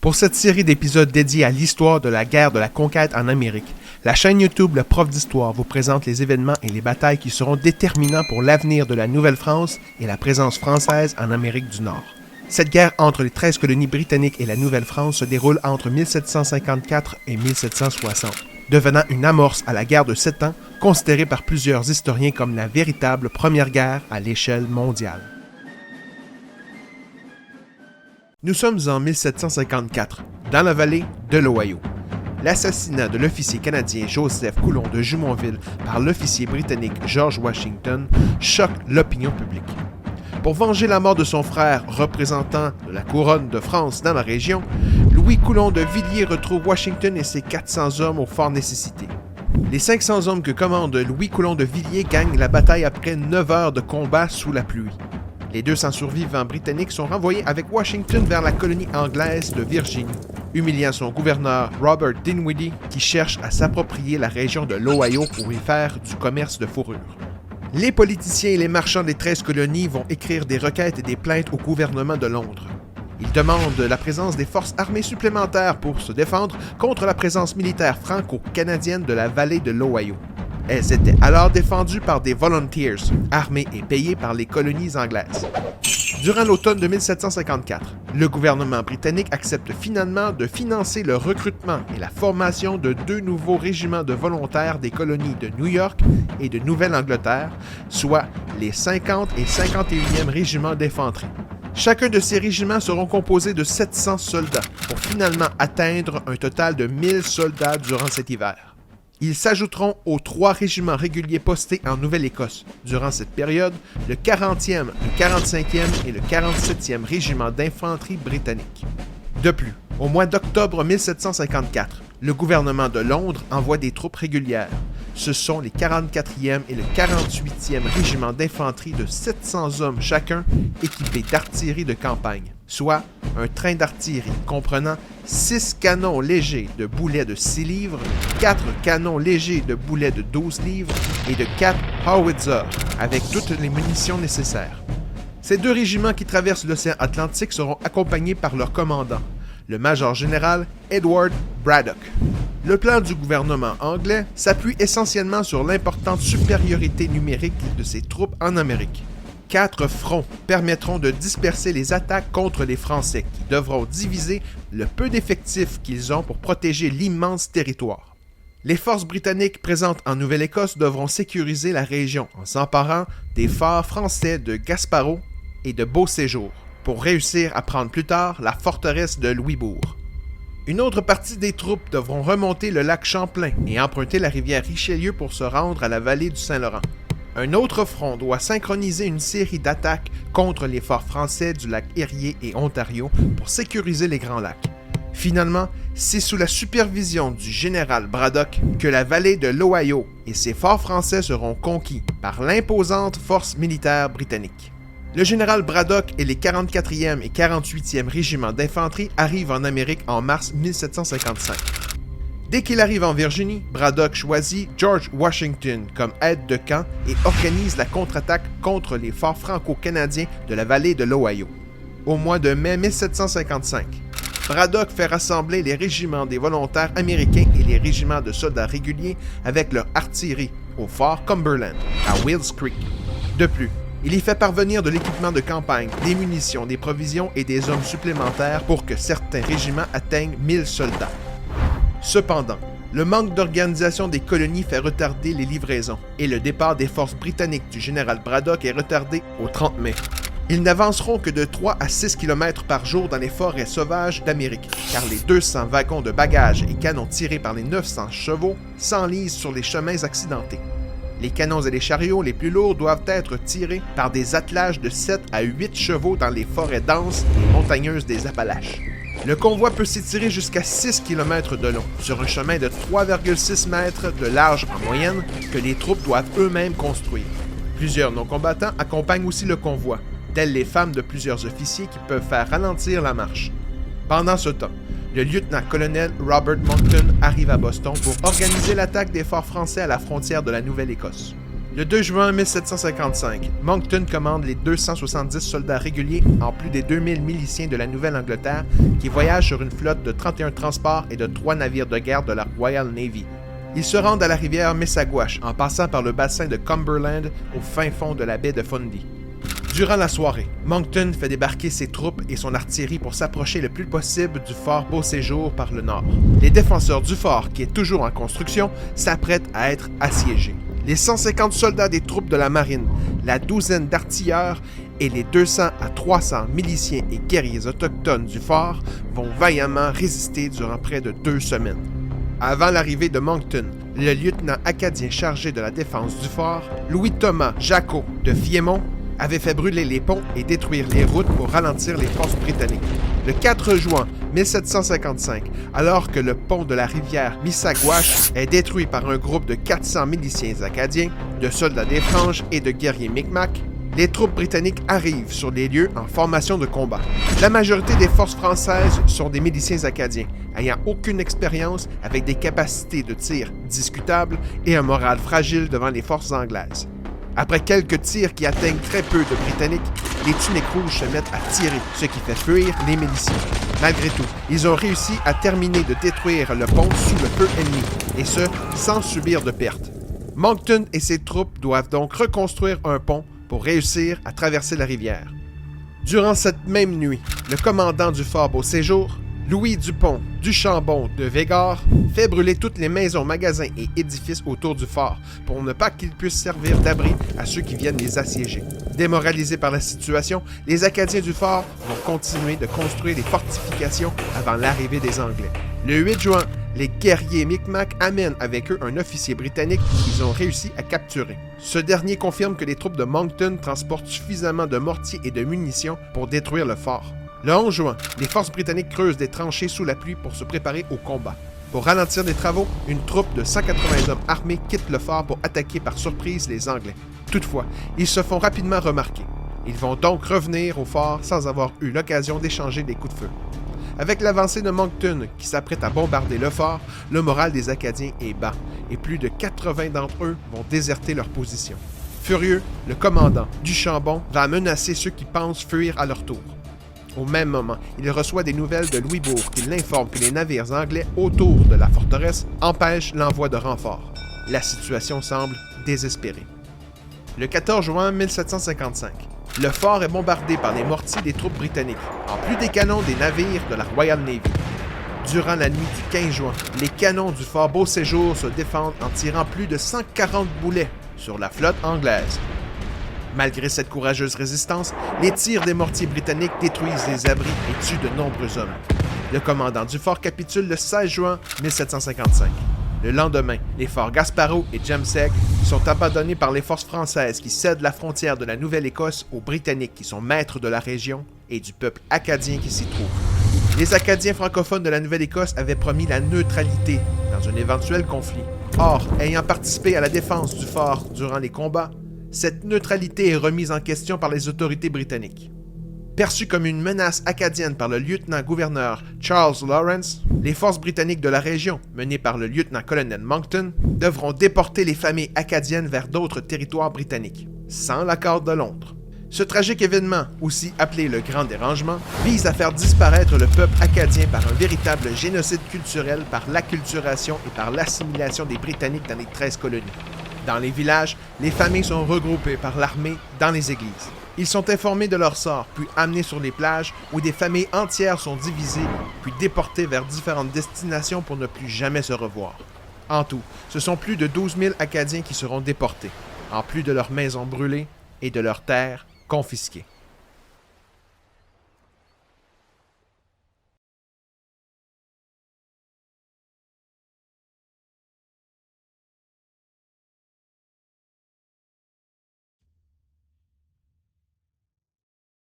Pour cette série d'épisodes dédiés à l'histoire de la guerre de la conquête en Amérique, la chaîne YouTube Le Prof d'Histoire vous présente les événements et les batailles qui seront déterminants pour l'avenir de la Nouvelle-France et la présence française en Amérique du Nord. Cette guerre entre les 13 colonies britanniques et la Nouvelle-France se déroule entre 1754 et 1760, devenant une amorce à la guerre de 7 ans, considérée par plusieurs historiens comme la véritable première guerre à l'échelle mondiale. Nous sommes en 1754, dans la vallée de l'Ohio. L'assassinat de l'officier canadien Joseph Coulon de Jumonville par l'officier britannique George Washington choque l'opinion publique. Pour venger la mort de son frère, représentant de la couronne de France dans la région, Louis Coulon de Villiers retrouve Washington et ses 400 hommes au fort Nécessité. Les 500 hommes que commande Louis Coulon de Villiers gagnent la bataille après 9 heures de combat sous la pluie. Les 200 survivants britanniques sont renvoyés avec Washington vers la colonie anglaise de Virginie, humiliant son gouverneur Robert Dinwiddie qui cherche à s'approprier la région de l'Ohio pour y faire du commerce de fourrure. Les politiciens et les marchands des 13 colonies vont écrire des requêtes et des plaintes au gouvernement de Londres. Ils demandent la présence des forces armées supplémentaires pour se défendre contre la présence militaire franco-canadienne de la vallée de l'Ohio. Elles étaient alors défendues par des volunteers, armés et payés par les colonies anglaises. Durant l'automne de 1754, le gouvernement britannique accepte finalement de financer le recrutement et la formation de 2 nouveaux régiments de volontaires des colonies de New York et de Nouvelle-Angleterre, soit les 50 et 51e régiments d'infanterie. Chacun de ces régiments seront composés de 700 soldats, pour finalement atteindre un total de 1000 soldats durant cet hiver. Ils s'ajouteront aux 3 régiments réguliers postés en Nouvelle-Écosse. Durant cette période, le 40e, le 45e et le 47e régiment d'infanterie britannique. De plus, au mois d'octobre 1754, le gouvernement de Londres envoie des troupes régulières. Ce sont les 44e et le 48e régiments d'infanterie de 700 hommes chacun équipés d'artillerie de campagne, soit un train d'artillerie comprenant 6 canons légers de boulets de 6 livres, 4 canons légers de boulets de 12 livres et de 4 howitzers avec toutes les munitions nécessaires. Ces 2 régiments qui traversent l'océan Atlantique seront accompagnés par leur commandant, le major général Edward Braddock. Le plan du gouvernement anglais s'appuie essentiellement sur l'importante supériorité numérique de ses troupes en Amérique. 4 fronts permettront de disperser les attaques contre les Français qui devront diviser le peu d'effectifs qu'ils ont pour protéger l'immense territoire. Les forces britanniques présentes en Nouvelle-Écosse devront sécuriser la région en s'emparant des forts français de Gaspereau et de Beauséjour pour réussir à prendre plus tard la forteresse de Louisbourg. Une autre partie des troupes devront remonter le lac Champlain et emprunter la rivière Richelieu pour se rendre à la vallée du Saint-Laurent. Un autre front doit synchroniser une série d'attaques contre les forts français du lac Erie et Ontario pour sécuriser les Grands Lacs. Finalement, c'est sous la supervision du général Braddock que la vallée de l'Ohio et ses forts français seront conquis par l'imposante force militaire britannique. Le général Braddock et les 44e et 48e régiments d'infanterie arrivent en Amérique en mars 1755. Dès qu'il arrive en Virginie, Braddock choisit George Washington comme aide de camp et organise la contre-attaque contre les forts franco-canadiens de la vallée de l'Ohio. Au mois de mai 1755, Braddock fait rassembler les régiments des volontaires américains et les régiments de soldats réguliers avec leur artillerie au fort Cumberland, à Wills Creek. De plus, il y fait parvenir de l'équipement de campagne, des munitions, des provisions et des hommes supplémentaires pour que certains régiments atteignent 1000 soldats. Cependant, le manque d'organisation des colonies fait retarder les livraisons et le départ des forces britanniques du général Braddock est retardé au 30 mai. Ils n'avanceront que de 3 à 6 km par jour dans les forêts sauvages d'Amérique, car les 200 wagons de bagages et canons tirés par les 900 chevaux s'enlisent sur les chemins accidentés. Les canons et les chariots les plus lourds doivent être tirés par des attelages de 7 à 8 chevaux dans les forêts denses et montagneuses des Appalaches. Le convoi peut s'étirer jusqu'à 6 km de long, sur un chemin de 3,6 mètres de large en moyenne que les troupes doivent eux-mêmes construire. Plusieurs non-combattants accompagnent aussi le convoi, telles les femmes de plusieurs officiers qui peuvent faire ralentir la marche. Pendant ce temps, le lieutenant-colonel Robert Monckton arrive à Boston pour organiser l'attaque des forts français à la frontière de la Nouvelle-Écosse. Le 2 juin 1755, Monckton commande les 270 soldats réguliers en plus des 2000 miliciens de la Nouvelle-Angleterre qui voyagent sur une flotte de 31 transports et de 3 navires de guerre de la Royal Navy. Ils se rendent à la rivière Mississauga en passant par le bassin de Cumberland au fin fond de la baie de Fundy. Durant la soirée, Monckton fait débarquer ses troupes et son artillerie pour s'approcher le plus possible du fort Beauséjour par le nord. Les défenseurs du fort, qui est toujours en construction, s'apprêtent à être assiégés. Les 150 soldats des troupes de la marine, la douzaine d'artilleurs et les 200 à 300 miliciens et guerriers autochtones du fort vont vaillamment résister durant près de 2 semaines. Avant l'arrivée de Monckton, le lieutenant acadien chargé de la défense du fort, Louis-Thomas Jacot de Fiémont, avait fait brûler les ponts et détruire les routes pour ralentir les forces britanniques. Le 4 juin 1755, alors que le pont de la rivière Mississauga est détruit par un groupe de 400 miliciens acadiens, de soldats des franges et de guerriers Micmac, les troupes britanniques arrivent sur les lieux en formation de combat. La majorité des forces françaises sont des miliciens acadiens, ayant aucune expérience avec des capacités de tir discutables et un moral fragile devant les forces anglaises. Après quelques tirs qui atteignent très peu de Britanniques, les tuniques rouges se mettent à tirer, ce qui fait fuir les miliciens. Malgré tout, ils ont réussi à terminer de détruire le pont sous le feu ennemi, et ce, sans subir de pertes. Monckton et ses troupes doivent donc reconstruire un pont pour réussir à traverser la rivière. Durant cette même nuit, le commandant du fort Beauséjour, Louis Dupont du Chambon de Végard, fait brûler toutes les maisons, magasins et édifices autour du fort pour ne pas qu'ils puissent servir d'abri à ceux qui viennent les assiéger. Démoralisés par la situation, les Acadiens du fort vont continuer de construire des fortifications avant l'arrivée des Anglais. Le 8 juin, les guerriers Micmac amènent avec eux un officier britannique qu'ils ont réussi à capturer. Ce dernier confirme que les troupes de Monckton transportent suffisamment de mortiers et de munitions pour détruire le fort. Le 11 juin, les forces britanniques creusent des tranchées sous la pluie pour se préparer au combat. Pour ralentir les travaux, une troupe de 180 hommes armés quitte le fort pour attaquer par surprise les Anglais. Toutefois, ils se font rapidement remarquer. Ils vont donc revenir au fort sans avoir eu l'occasion d'échanger des coups de feu. Avec l'avancée de Monckton qui s'apprête à bombarder le fort, le moral des Acadiens est bas et plus de 80 d'entre eux vont déserter leur position. Furieux, le commandant du Chambon va menacer ceux qui pensent fuir à leur tour. Au même moment, il reçoit des nouvelles de Louisbourg qui l'informe que les navires anglais autour de la forteresse empêchent l'envoi de renforts. La situation semble désespérée. Le 14 juin 1755, le fort est bombardé par les mortiers des troupes britanniques, en plus des canons des navires de la Royal Navy. Durant la nuit du 15 juin, les canons du fort Beauséjour se défendent en tirant plus de 140 boulets sur la flotte anglaise. Malgré cette courageuse résistance, les tirs des mortiers britanniques détruisent les abris et tuent de nombreux hommes. Le commandant du fort capitule le 16 juin 1755. Le lendemain, les forts Gaspereau et Jemseg sont abandonnés par les forces françaises qui cèdent la frontière de la Nouvelle-Écosse aux Britanniques qui sont maîtres de la région et du peuple acadien qui s'y trouve. Les Acadiens francophones de la Nouvelle-Écosse avaient promis la neutralité dans un éventuel conflit. Or, ayant participé à la défense du fort durant les combats, cette neutralité est remise en question par les autorités britanniques. Perçue comme une menace acadienne par le lieutenant-gouverneur Charles Lawrence, les forces britanniques de la région, menées par le lieutenant-colonel Monckton, devront déporter les familles acadiennes vers d'autres territoires britanniques, sans l'accord de Londres. Ce tragique événement, aussi appelé le Grand Dérangement, vise à faire disparaître le peuple acadien par un véritable génocide culturel par l'acculturation et par l'assimilation des Britanniques dans les 13 colonies. Dans les villages, les familles sont regroupées par l'armée dans les églises. Ils sont informés de leur sort, puis amenés sur les plages où des familles entières sont divisées, puis déportées vers différentes destinations pour ne plus jamais se revoir. En tout, ce sont plus de 12 000 Acadiens qui seront déportés, en plus de leurs maisons brûlées et de leurs terres confisquées.